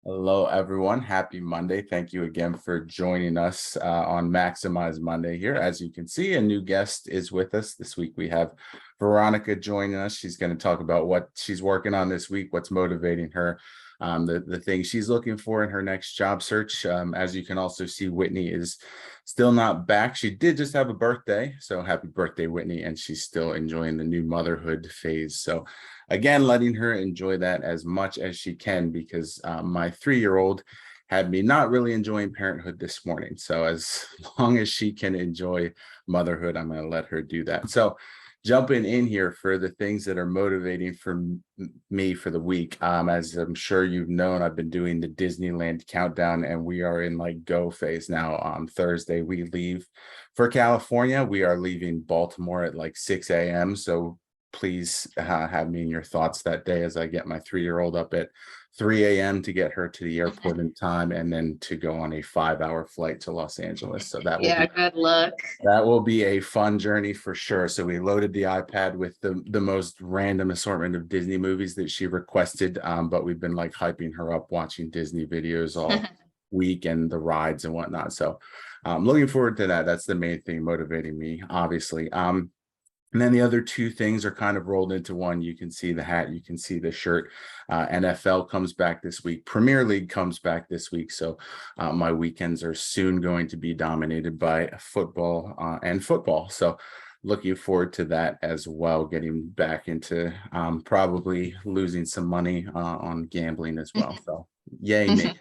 Hello, everyone. Happy Monday. Thank you again for joining us on Maximize Monday here. As you can see, a new guest is with us. This week we have Veronica joining us. She's going to talk about what she's working on this week, what's motivating her, the things she's looking for in her next job search. As you can also see, Whitney is still not back. She did just have a birthday. So happy birthday, Whitney. And she's still enjoying the new motherhood phase. So again, letting her enjoy that as much as she can, because my 3-year-old had me not really enjoying parenthood this morning. So as long as she can enjoy motherhood, I'm going to let her do that. So jumping in here for the things that are motivating for me for the week. As I'm sure you've known, I've been doing the Disneyland countdown, and we are in like go phase now. On Thursday, we leave for California. We are leaving Baltimore at like 6 a.m. So please have me in your thoughts that day as I get my 3-year-old up at 3 a.m. to get her to the airport in time, and then to go on a 5-hour flight to Los Angeles. So Yeah, good luck. that will be a fun journey for sure. So we loaded the iPad with the most random assortment of Disney movies that she requested, but we've been like hyping her up, watching Disney videos all week and the rides and whatnot. So looking forward to that. That's the main thing motivating me, obviously. And then the other two things are kind of rolled into one. You can see the hat, you can see the shirt. NFL comes back this week. Premier League comes back this week. So my weekends are soon going to be dominated by football and football. So looking forward to that as well, getting back into probably losing some money on gambling as well. So yay me.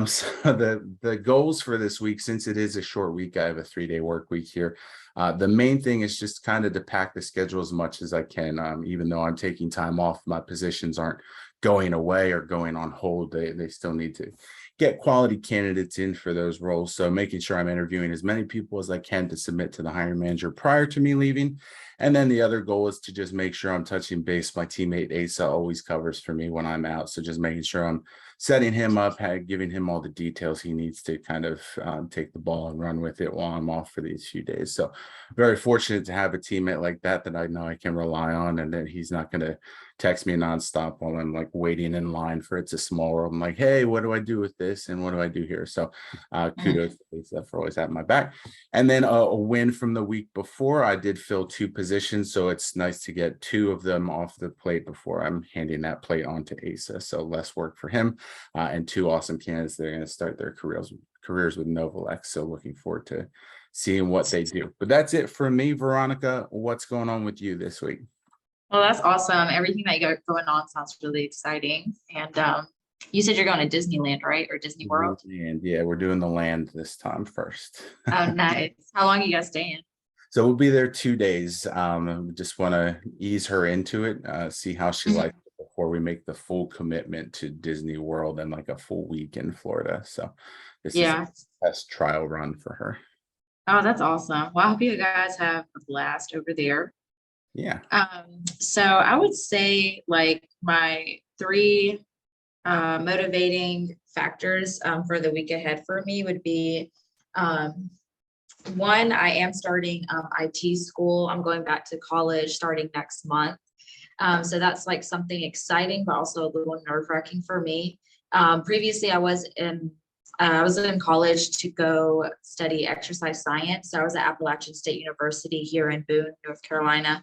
So the goals for this week, since it is a short week, I have a 3-day work week here. The main thing is just kind of to pack the schedule as much as I can. Even though I'm taking time off, my positions aren't going away or going on hold. They still need to get quality candidates in for those roles. So making sure I'm interviewing as many people as I can to submit to the hiring manager prior to me leaving. And then the other goal is to just make sure I'm touching base. My teammate Asa always covers for me when I'm out. So just making sure I'm setting him up, giving him all the details he needs to kind of take the ball and run with it while I'm off for these few days. So very fortunate to have a teammate like that I know I can rely on, and then he's not going to text me nonstop while I'm like waiting in line for It's a Small World. I'm like, hey, what do I do with this? And what do I do here? So kudos to Lisa for always having my back. And then a win from the week before, I did fill 2 positions. So it's nice to get 2 of them off the plate before I'm handing that plate on to Asa. So less work for him, and 2 awesome candidates that are going to start their careers with Novalex. So looking forward to seeing what they do. But that's it for me. Veronica, what's going on with you this week? Well, that's awesome. Everything that you got going on sounds really exciting. And you said you're going to Disneyland, right? Or Disney World? And yeah, we're doing the land this time first. Oh, nice. How long are you guys staying? So we'll be there 2 days. We just want to ease her into it, see how she likes it before we make the full commitment to Disney World and like a full week in Florida. So this is a test trial run for her. Oh, that's awesome. Well, I hope you guys have a blast over there. Yeah. So I would say like my 3 motivating factors for the week ahead for me would be 1, I am starting IT school. I'm going back to college starting next month. So that's like something exciting, but also a little nerve-wracking for me. Previously, I was in college to go study exercise science. So I was at Appalachian State University here in Boone, North Carolina.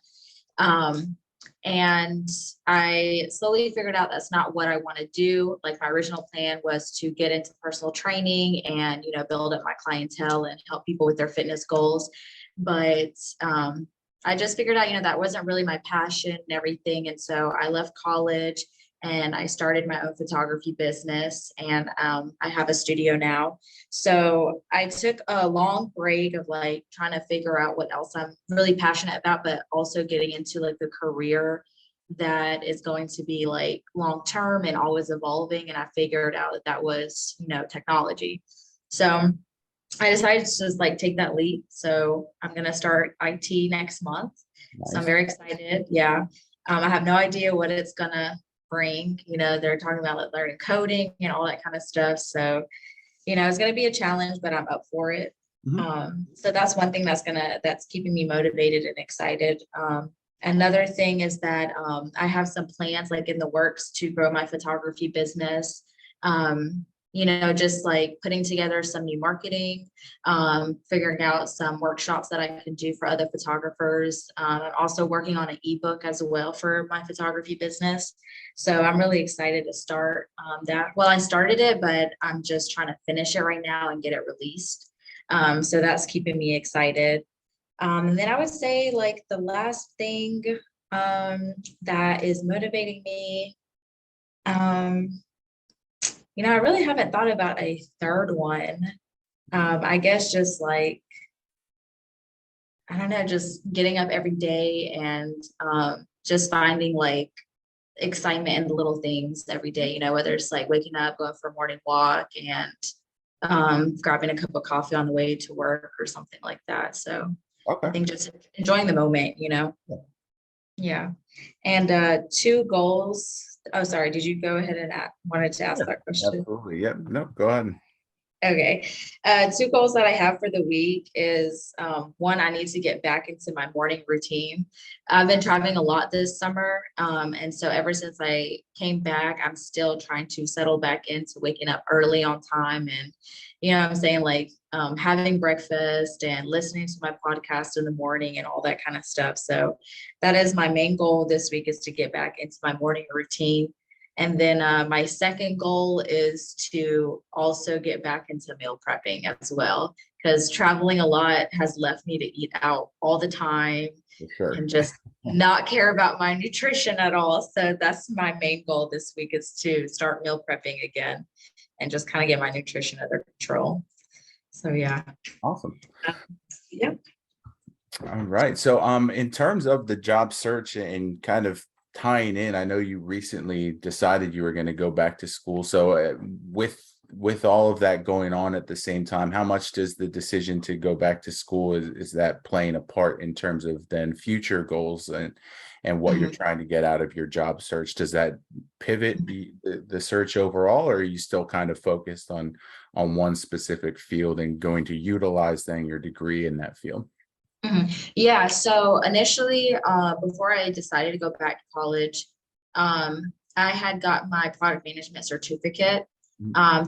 And I slowly figured out that's not what I want to do. Like my original plan was to get into personal training and, build up my clientele and help people with their fitness goals. But I just figured out, that wasn't really my passion and everything. And so I left college and I started my own photography business, and I have a studio now. So I took a long break of like trying to figure out what else I'm really passionate about, but also getting into like the career that is going to be like long-term and always evolving. And I figured out that was, technology. So I decided to just like take that leap. So I'm going to start IT next month. Nice. So I'm very excited. Yeah. I have no idea what it's going to bring. They're talking about like learning coding and all that kind of stuff. So, it's going to be a challenge, but I'm up for it. So that's one thing that's keeping me motivated and excited. Another thing is that I have some plans like in the works to grow my photography business. Just like putting together some new marketing, figuring out some workshops that I can do for other photographers. I'm also working on an ebook as well for my photography business. So I'm really excited to start that. Well, I started it, but I'm just trying to finish it right now and get it released. So that's keeping me excited. And then I would say like the last thing that is motivating me, um, I really haven't thought about a third one. I guess just like, I don't know, just getting up every day and just finding like excitement in the little things every day, whether it's like waking up, going for a morning walk and grabbing a cup of coffee on the way to work or something like that. So I Okay. think just enjoying the moment. Yeah. And two goals. Oh, sorry. Did you go ahead and wanted to ask Yeah, that question? absolutely. Yep. No, go ahead. Okay. Two goals that I have for the week is one, I need to get back into my morning routine. I've been traveling a lot this summer. And so ever since I came back, I'm still trying to settle back into waking up early on time. And, I'm saying like having breakfast and listening to my podcast in the morning and all that kind of stuff. So that is my main goal this week, is to get back into my morning routine. And then my second goal is to also get back into meal prepping as well, because traveling a lot has left me to eat out all the time For sure. and just not care about my nutrition at all. So that's my main goal this week, is to start meal prepping again and just kind of get my nutrition under control. So yeah. Awesome. Yeah. All right. So in terms of the job search and kind of tying in, I know you recently decided you were going to go back to school. So with all of that going on at the same time, how much does the decision to go back to school is that playing a part in terms of then future goals and what you're Mhm. trying to get out of your job search? Does that pivot the search overall, or are you still kind of focused on one specific field and going to utilize then your degree in that field? Yeah, so initially, before I decided to go back to college, I had got my product management certificate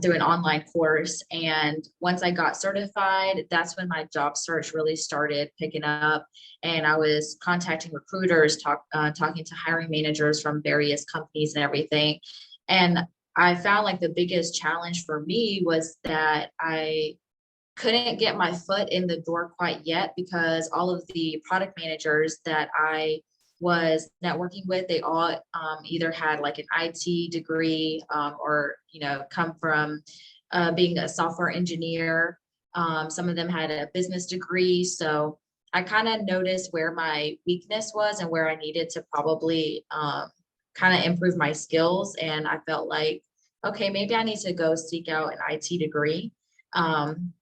through an online course. And once I got certified, that's when my job search really started picking up. And I was contacting recruiters, talking to hiring managers from various companies and everything. And I found like the biggest challenge for me was that I couldn't get my foot in the door quite yet, because all of the product managers that I was networking with, they all either had like an IT degree or, come from being a software engineer. Some of them had a business degree. So I kind of noticed where my weakness was and where I needed to probably kind of improve my skills. And I felt like, okay, maybe I need to go seek out an IT degree. And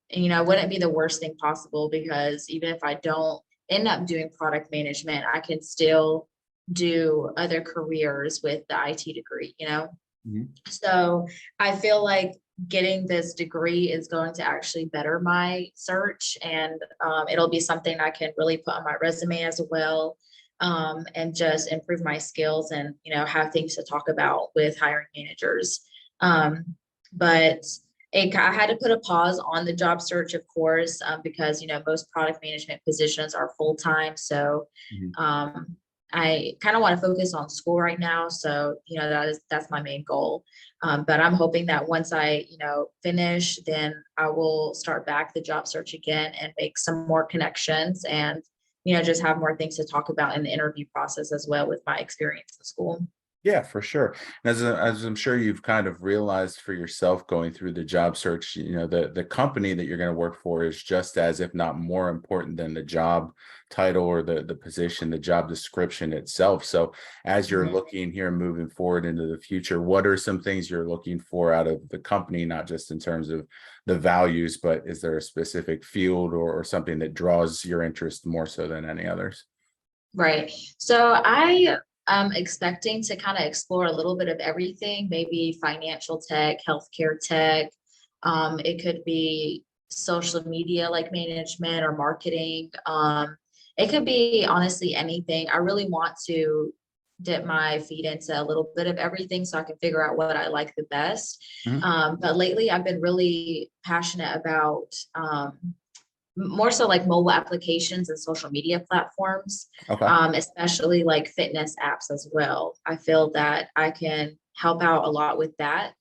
wouldn't be the worst thing possible, because even if I don't end up doing product management, I can still do other careers with the IT degree. Mhm. So I feel like getting this degree is going to actually better my search, and it'll be something I can really put on my resume as well, and just improve my skills and, have things to talk about with hiring managers. But I had to put a pause on the job search, of course, because, most product management positions are full-time. So Mhm. um, I kind of want to focus on school right now. So, that's my main goal. But I'm hoping that once I, finish, then I will start back the job search again and make some more connections and, just have more things to talk about in the interview process as well with my experience in school. Yeah, for sure. And as I'm sure you've kind of realized for yourself going through the job search, the company that you're going to work for is just as, if not more important than the job title or the position, the job description itself. So as you're Mhm. looking here moving forward into the future, what are some things you're looking for out of the company, not just in terms of the values, but is there a specific field or something that draws your interest more so than any others? Right. So I am expecting to kind of explore a little bit of everything, maybe financial tech, healthcare tech. It could be social media like management or marketing. It could be honestly anything. I really want to dip my feet into a little bit of everything so I can figure out what I like the best. Mhm. But lately I've been really passionate about more so like mobile applications and social media platforms, Okay. especially like fitness apps as well. I feel that I can help out a lot with that.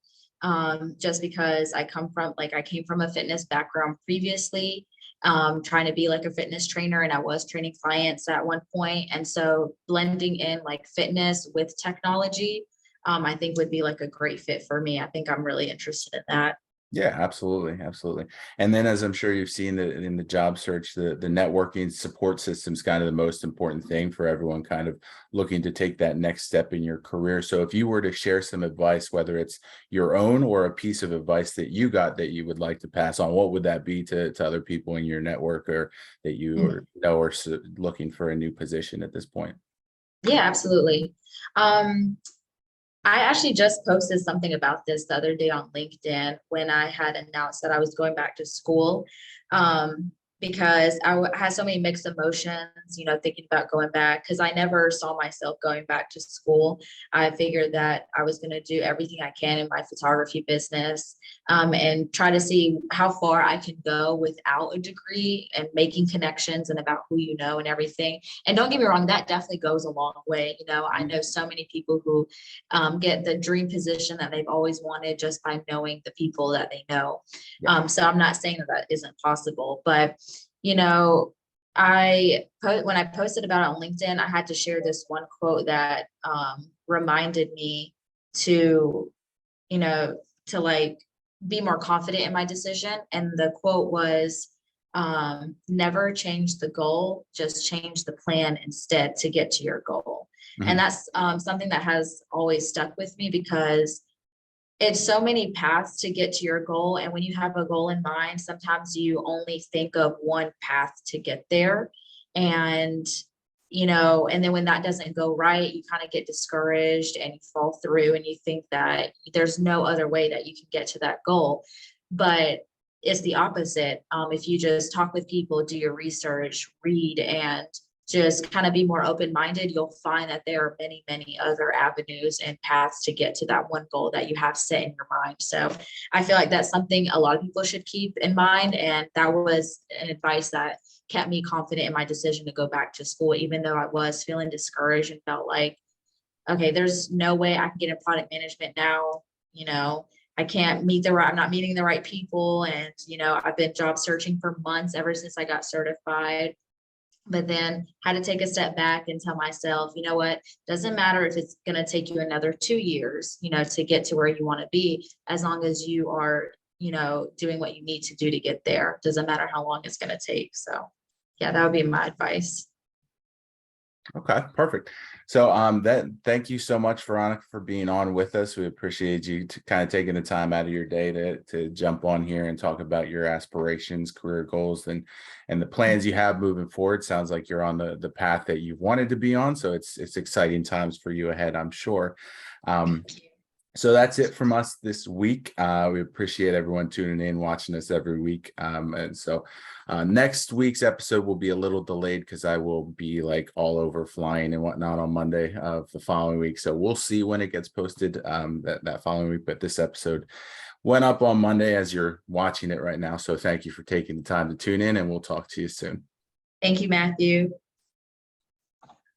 Just because I came from a fitness background previously, trying to be like a fitness trainer, and I was training clients at one point. And so blending in like fitness with technology, I think would be like a great fit for me. I think I'm really interested in that. Yeah, absolutely, absolutely. And then, as I'm sure you've seen in the job search, the networking support system is kind of the most important thing for everyone kind of looking to take that next step in your career. So, if you were to share some advice, whether it's your own or a piece of advice that you got that you would like to pass on, what would that be to other people in your network or that you Mhm. or know are looking for a new position at this point? Yeah, absolutely. Um, I actually just posted something about this the other day on LinkedIn when I had announced that I was going back to school. Um, because had so many mixed emotions, thinking about going back, because I never saw myself going back to school. I figured that I was going to do everything I can in my photography business, and try to see how far I can go without a degree and making connections and about who you know and everything. And don't get me wrong, that definitely goes a long way. I know so many people who get the dream position that they've always wanted just by knowing the people that they know. Yeah. So I'm not saying that that isn't possible, but when I posted about it on LinkedIn, I had to share this one quote that reminded me to, you know, to like be more confident in my decision. And the quote was, never change the goal, just change the plan instead to get to your goal. And Mhm. that's something that has always stuck with me because it's so many paths to get to your goal. And when you have a goal in mind, sometimes you only think of one path to get there. And, and then when that doesn't go right, you kind of get discouraged and you fall through and you think that there's no other way that you can get to that goal. But it's the opposite. If you just talk with people, do your research, read, and just kind of be more open-minded, you'll find that there are many, many other avenues and paths to get to that one goal that you have set in your mind. So I feel like that's something a lot of people should keep in mind. And that was an advice that kept me confident in my decision to go back to school, even though I was feeling discouraged and felt like, okay, there's no way I can get in product management now. You know, I'm not meeting the right people. And, I've been job searching for months ever since I got certified, but then had to take a step back and tell myself, you know what, doesn't matter if it's going to take you another 2 years, to get to where you want to be, as long as you are, doing what you need to do to get there. Doesn't matter how long it's going to take. So yeah, that would be my advice. Okay, perfect. So thank you so much, Veronica, for being on with us. We appreciate you to kind of taking the time out of your day to jump on here and talk about your aspirations, career goals, and the plans you have moving forward. Sounds like you're on the path that you wanted to be on. So it's exciting times for you ahead, I'm sure. Um, so that's it from us this week. We appreciate everyone tuning in, watching us every week. And so next week's episode will be a little delayed because I will be like all over flying and whatnot on Monday of the following week. So we'll see when it gets posted that following week. But this episode went up on Monday as you're watching it right now. So thank you for taking the time to tune in, and we'll talk to you soon. Thank you, Matthew.